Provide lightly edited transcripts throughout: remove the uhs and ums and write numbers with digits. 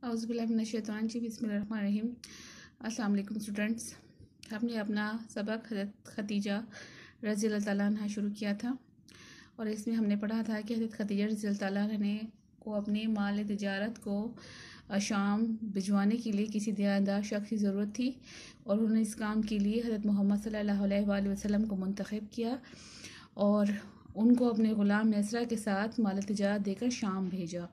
اعوذ باللہ من الشیطان الرجیم بسم اللہ الرحمن الرحیم۔ السلام علیکم اسٹوڈنٹس، ہم نے اپنا سبق حضرت خدیجہ رضی اللہ تعالیٰ عنہ شروع کیا تھا، اور اس میں ہم نے پڑھا تھا کہ حضرت خدیجہ رضی اللہ تعالیٰ عنہ کو اپنے مال تجارت کو شام بھجوانے کے لیے کسی دیانتدار شخص کی ضرورت تھی، اور انہوں نے اس کام کے لیے حضرت محمد صلی اللہ علیہ وآلہ وسلم کو منتخب کیا اور ان کو اپنے غلام میسرہ کے ساتھ مال تجارت دے کر شام بھیجا۔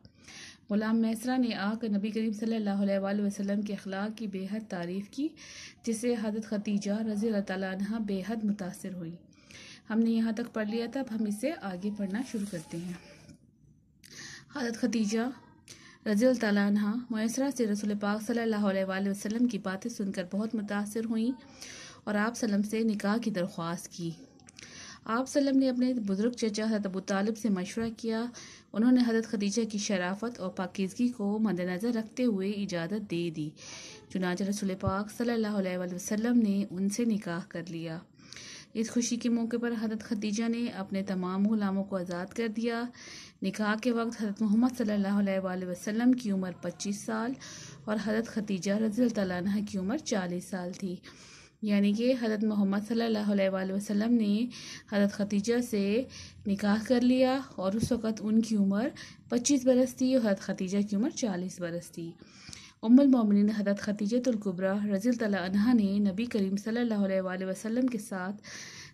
غلام میسرہ نے آ کر نبی کریم صلی اللہ علیہ وآلہ وسلم کے اخلاق کی بے حد تعریف کی، جس سے حضرت خدیجہ رضی اللہ تعالیٰ عنہ بے حد متاثر ہوئی۔ ہم نے یہاں تک پڑھ لیا تھا، اب ہم اس سے آگے پڑھنا شروع کرتے ہیں۔ حضرت خدیجہ رضی اللہ تعالیٰ عنہ میسرہ سے رسول پاک صلی اللہ علیہ وآلہ وسلم کی باتیں سن کر بہت متاثر ہوئیں اور آپ صلی اللہ علیہ وسلم سے نکاح کی درخواست کی۔ آپ صلی اللہ علیہ وسلم نے اپنے بزرگ چچا حضرت ابو طالب سے مشورہ کیا۔ انہوں نے حضرت خدیجہ کی شرافت اور پاکیزگی کو مد نظر رکھتے ہوئے اجازت دے دی، چنانچہ رسول پاک صلی اللہ علیہ وآلہ وسلم نے ان سے نکاح کر لیا۔ اس خوشی کے موقع پر حضرت خدیجہ نے اپنے تمام غلاموں کو آزاد کر دیا۔ نکاح کے وقت حضرت محمد صلی اللہ علیہ وآلہ وسلم کی عمر 25 سال اور حضرت خدیجہ رضی اللہ تعالیٰ عنہ کی عمر 40 سال تھی، یعنی کہ حضرت محمد صلی اللہ علیہ وآلہ وسلم نے حضرت خدیجہ سے نکاح کر لیا اور اس وقت ان کی عمر 25 برس تھی اور حضرت خدیجہ کی عمر 40 برس تھی۔ ام المومنین حضرت خدیجہ الکبریٰ رضی اللہ تعالیٰ عنہا نے نبی کریم صلی اللہ علیہ وآلہ وسلم کے ساتھ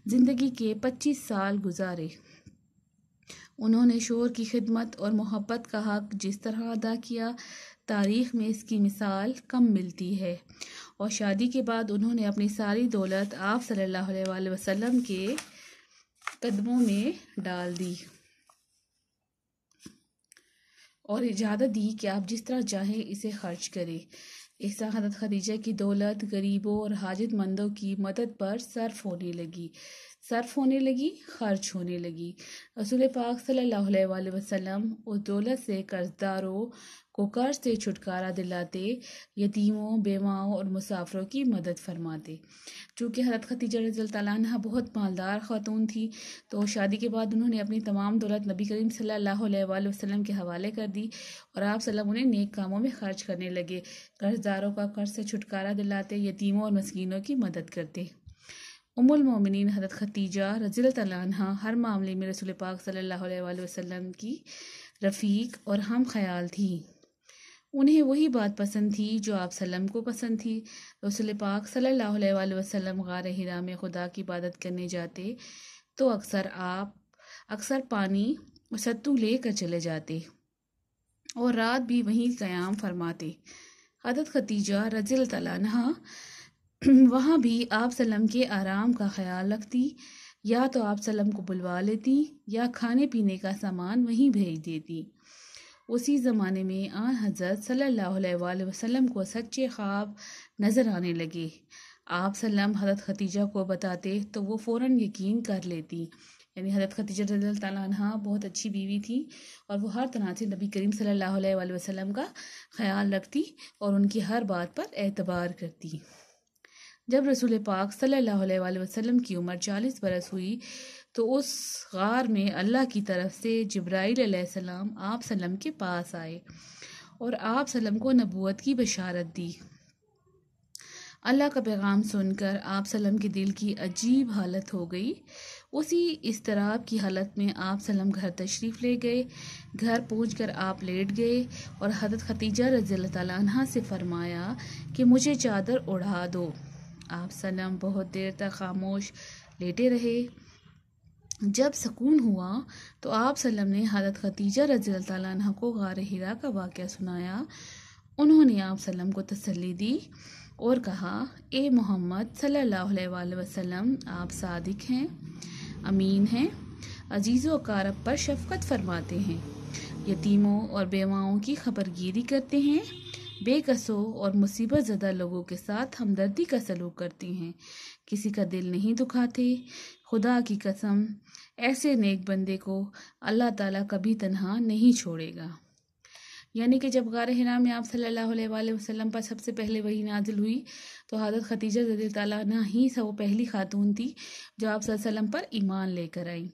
زندگی کے 25 سال گزارے۔ انہوں نے شوہر کی خدمت اور محبت کا حق جس طرح ادا کیا، تاریخ میں اس کی مثال کم ملتی ہے، اور شادی کے بعد انہوں نے اپنی ساری دولت آپ صلی اللہ علیہ وآلہ وسلم کے قدموں میں ڈال دی اور اجازت دی کہ آپ جس طرح چاہیں اسے خرچ کریں۔ اس طرح حضرت خدیجہ کی دولت غریبوں اور حاجت مندوں کی مدد پر صرف ہونے لگی، خرچ ہونے لگی۔ رسول پاک صلی اللہ علیہ وآلہ وسلم اس دولت سے قرض داروں کو قرض سے چھٹکارا دلاتے، یتیموں، بیواؤں اور مسافروں کی مدد فرماتے۔ چونکہ حضرت خدیجہ رضی اللہ تعالیٰ عنہ بہت مالدار خاتون تھی، تو شادی کے بعد انہوں نے اپنی تمام دولت نبی کریم صلی اللہ علیہ وآلہ وسلم کے حوالے کر دی، اور آپ صلی اللہ علیہ وسلم انہیں نیک کاموں میں خرچ کرنے لگے، قرض داروں کا قرض سے چھٹکارا دلاتے، یتیموں اور مسکینوں کی مدد کرتے۔ ام المومنین حضرت خدیجہ رضی اللہ تعالیٰ عنہ ہر معاملے میں رسول پاک صلی اللہ علیہ وآلہ وسلم کی رفیق اور ہم خیال تھی۔ انہیں وہی بات پسند تھی جو آپ صلی اللہ علیہ وسلم کو پسند تھی۔ رسول پاک صلی اللہ علیہ وآلہ وسلم غار حرا میں خدا کی عبادت کرنے جاتے تو اکثر پانی اور ستو لے کر چلے جاتے اور رات بھی وہیں قیام فرماتے۔ حضرت خدیجہ رضی اللہ تعالیٰ عنہ وہاں بھی آپ صلی اللہ علیہ وسلم کے آرام کا خیال رکھتی، یا تو آپ صلی اللہ علیہ وسلم کو بلوا لیتی یا کھانے پینے کا سامان وہیں بھیج دیتی۔ اسی زمانے میں آن حضرت صلی اللہ علیہ وآلہ وسلم کو سچے خواب نظر آنے لگے۔ آپ صلی اللہ علیہ وسلم حضرت خدیجہ کو بتاتے تو وہ فوراً یقین کر لیتی، یعنی حضرت خدیجہ رضی اللہ تعالیٰ عنہ بہت اچھی بیوی تھی اور وہ ہر طرح سے نبی کریم صلی اللہ علیہ وآلہ وسلم کا خیال رکھتی اور ان کی ہر بات پر اعتبار کرتی۔ جب رسول پاک صلی اللہ علیہ وآلہ وسلم کی عمر 40 برس ہوئی تو اس غار میں اللہ کی طرف سے جبرائیل علیہ السلام آپ صلی اللہ علیہ وسلم کے پاس آئے اور آپ صلی اللہ علیہ وسلم کو نبوت کی بشارت دی۔ اللہ کا پیغام سن کر آپ صلی اللہ علیہ وسلم کے دل کی عجیب حالت ہو گئی۔ اسی اضطراب کی حالت میں آپ صلی اللہ علیہ وسلم گھر تشریف لے گئے۔ گھر پہنچ کر آپ لیٹ گئے اور حضرت خدیجہ رضی اللہ تعالیٰ عنہ سے فرمایا کہ مجھے چادر اڑا دو۔ آپ صلی اللہ علیہ وسلم بہت دیر تک خاموش لیٹے رہے۔ جب سکون ہوا تو آپ صلی اللہ علیہ وسلم نے حضرت خدیجہ رضی اللہ تعالیٰ عنہ کو غار حرا کا واقعہ سنایا۔ انہوں نے آپ صلی اللہ علیہ وسلم کو تسلی دی اور کہا، اے محمد صلی اللہ علیہ وآلہ وسلم، آپ صادق ہیں، امین ہیں، عزیز و اقارب پر شفقت فرماتے ہیں، یتیموں اور بیواؤں کی خبرگیری کرتے ہیں، بے قصوں اور مصیبت زدہ لوگوں کے ساتھ ہمدردی کا سلوک کرتے ہیں، کسی کا دل نہیں دکھاتے۔ خدا کی قسم، ایسے نیک بندے کو اللہ تعالیٰ کبھی تنہا نہیں چھوڑے گا۔ یعنی کہ جب غار حرا میں آپ صلی اللہ علیہ وآلہ وسلم پر سب سے پہلے وحی نازل ہوئی تو حضرت خدیجہ رضی اللہ تعالیٰ عنہ ہی وہ پہلی خاتون تھی جو آپ صلی اللہ علیہ وسلم پر ایمان لے کر آئی،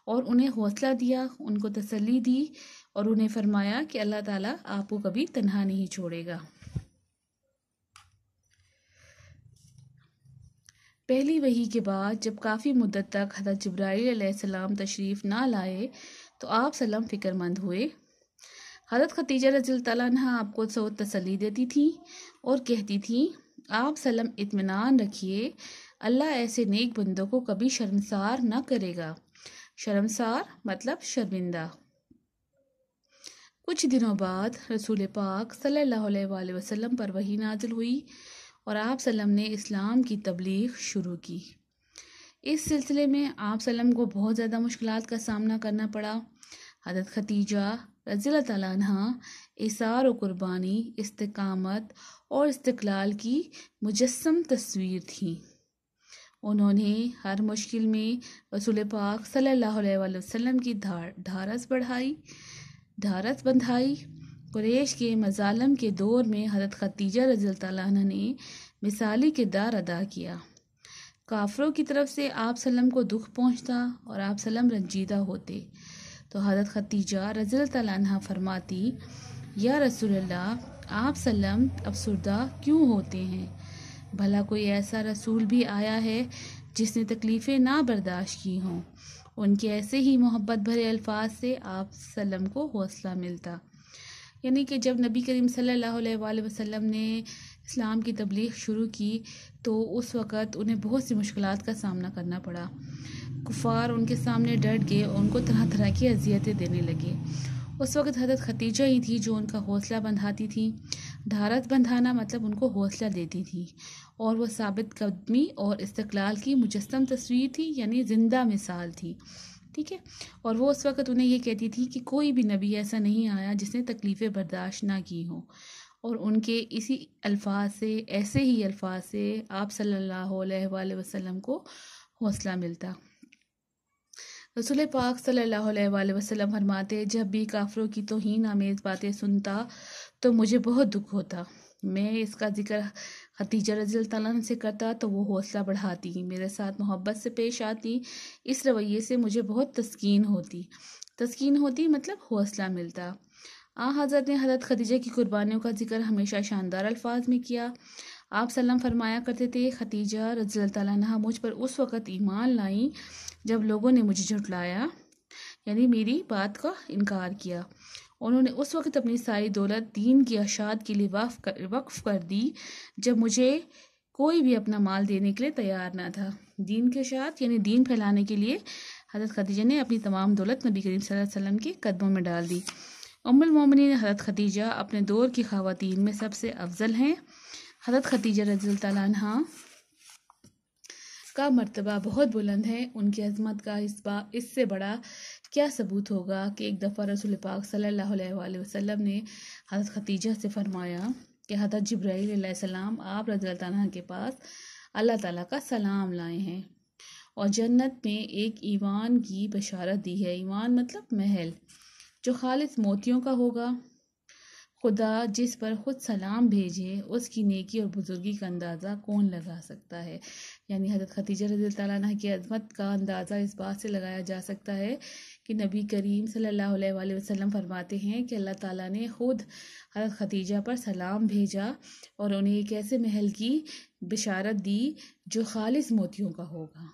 اور انہیں حوصلہ دیا، ان کو تسلی دی اور انہیں فرمایا کہ اللہ تعالیٰ آپ کو کبھی تنہا نہیں چھوڑے گا۔ پہلی وحی کے بعد جب کافی مدت تک حضرت جبرائیل علیہ السلام تشریف نہ لائے تو آپ سلم فکر مند ہوئے۔ حضرت خدیجہ رضی اللہ تعالیٰ عنہ آپ کو تسلی دیتی تھیں اور کہتی تھیں آپ سلم اطمینان رکھیے، اللہ ایسے نیک بندوں کو کبھی شرمسار نہ کرے گا۔ شرمسار مطلب شرمندہ۔ کچھ دنوں بعد رسول پاک صلی اللہ علیہ وآلہ وسلم پر وحی نازل ہوئی اور آپ سلم نے اسلام کی تبلیغ شروع کی۔ اس سلسلے میں آپ سلم کو بہت زیادہ مشکلات کا سامنا کرنا پڑا۔ حضرت خدیجہ رضی اللہ تعالیٰ عنہ ایثار و قربانی، استقامت اور استقلال کی مجسم تصویر تھیں۔ انہوں نے ہر مشکل میں رسول پاک صلی اللہ علیہ وآلہ وسلم کی ڈھارس بندھائی۔ قریش کے مظالم کے دور میں حضرت خدیجہ رضی اللہ تعالیٰ عنہ نے مثالی کردار ادا کیا۔ کافروں کی طرف سے آپ سلم کو دکھ پہنچتا اور آپ سلم رنجیدہ ہوتے تو حضرت خدیجہ رضی اللہ تعالیٰ عنہ فرماتی یا رسول اللہ آپ سلم افسردہ کیوں ہوتے ہیں؟ بھلا کوئی ایسا رسول بھی آیا ہے جس نے تکلیفیں نہ برداشت کی ہوں؟ ان کے ایسے ہی محبت بھرے الفاظ سے آپ سلم کو حوصلہ ملتا۔ یعنی کہ جب نبی کریم صلی اللہ علیہ وآلہ وسلم نے اسلام کی تبلیغ شروع کی تو اس وقت انہیں بہت سی مشکلات کا سامنا کرنا پڑا۔ کفار ان کے سامنے ڈٹ گئے اور ان کو طرح طرح کی اذیتیں دینے لگے۔ اس وقت حضرت خدیجہ ہی تھی جو ان کا حوصلہ بندھاتی تھی۔ ڈھارس بندھانا مطلب ان کو حوصلہ دیتی تھی، اور وہ ثابت قدمی اور استقلال کی مجسم تصویر تھی، یعنی زندہ مثال تھی۔ ٹھیک ہے، اور وہ اس وقت انہیں یہ کہتی تھی کہ کوئی بھی نبی ایسا نہیں آیا جس نے تکلیفیں برداشت نہ کی ہوں، اور ان کے اسی الفاظ سے، ایسے ہی الفاظ سے آپ صلی اللہ علیہ وآلہ وسلم کو حوصلہ ملتا۔ رسول پاک صلی اللہ علیہ وآلہ وسلم فرماتے جب بھی کافروں کی توہین آمیز باتیں سنتا تو مجھے بہت دکھ ہوتا۔ میں اس کا ذکر خدیجہ رضی اللہ تعالیٰ عنہ سے کرتا تو وہ حوصلہ بڑھاتی، میرے ساتھ محبت سے پیش آتی، اس رویے سے مجھے بہت تسکین ہوتی مطلب حوصلہ ملتا۔ حضرت نے حضرت خدیجہ کی قربانیوں کا ذکر ہمیشہ شاندار الفاظ میں کیا۔ آپ سلم فرمایا کرتے تھے خدیجہ رضی اللہ تعالیٰ عنہ مجھ پر اس وقت ایمان لائیں جب لوگوں نے مجھے جھٹلایا، یعنی میری بات کا انکار کیا۔ انہوں نے اس وقت اپنی ساری دولت دین کی اشاعت کے لیے وقف کر دی جب مجھے کوئی بھی اپنا مال دینے کے لیے تیار نہ تھا۔ دین کی اشاعت یعنی دین پھیلانے کے لیے حضرت خدیجہ نے اپنی تمام دولت نبی کریم صلی اللہ علیہ وسلم کے قدموں میں ڈال دی۔ ام المومنین حضرت خدیجہ اپنے دور کی خواتین میں سب سے افضل ہیں۔ حضرت خدیجہ رضی اللہ تعالیٰ عنہ کا مرتبہ بہت بلند ہے۔ ان کی عظمت کا اس سے بڑا کیا ثبوت ہوگا کہ ایک دفعہ رسول پاک صلی اللہ علیہ وآلہ وسلم نے حضرت خدیجہ سے فرمایا کہ حضرت جبرائیل علیہ السلام آپ رضی اللہ عنہ کے پاس اللہ تعالیٰ کا سلام لائے ہیں اور جنت میں ایک ایوان کی بشارت دی ہے۔ ایوان مطلب محل جو خالص موتیوں کا ہوگا۔ خدا جس پر خود سلام بھیجے اس کی نیکی اور بزرگی کا اندازہ کون لگا سکتا ہے؟ یعنی حضرت خدیجہ رضی اللہ تعالیٰ عنہ کی عظمت کا اندازہ اس بات سے لگایا جا سکتا ہے کہ نبی کریم صلی اللہ علیہ وآلہ وسلم فرماتے ہیں کہ اللہ تعالیٰ نے خود حضرت خدیجہ پر سلام بھیجا اور انہیں ایک ایسے محل کی بشارت دی جو خالص موتیوں کا ہوگا۔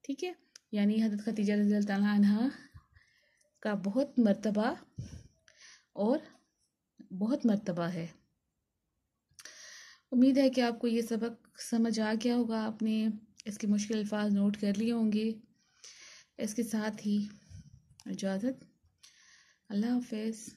ٹھیک ہے، یعنی حضرت خدیجہ رضی اللہ تعالیٰ عنہ کا بہت مرتبہ ہے۔ امید ہے کہ آپ کو یہ سبق سمجھ آ گیا ہوگا، آپ نے اس کے مشکل الفاظ نوٹ کر لیے ہوں گے۔ اس کے ساتھ ہی اجازت، اللہ حافظ۔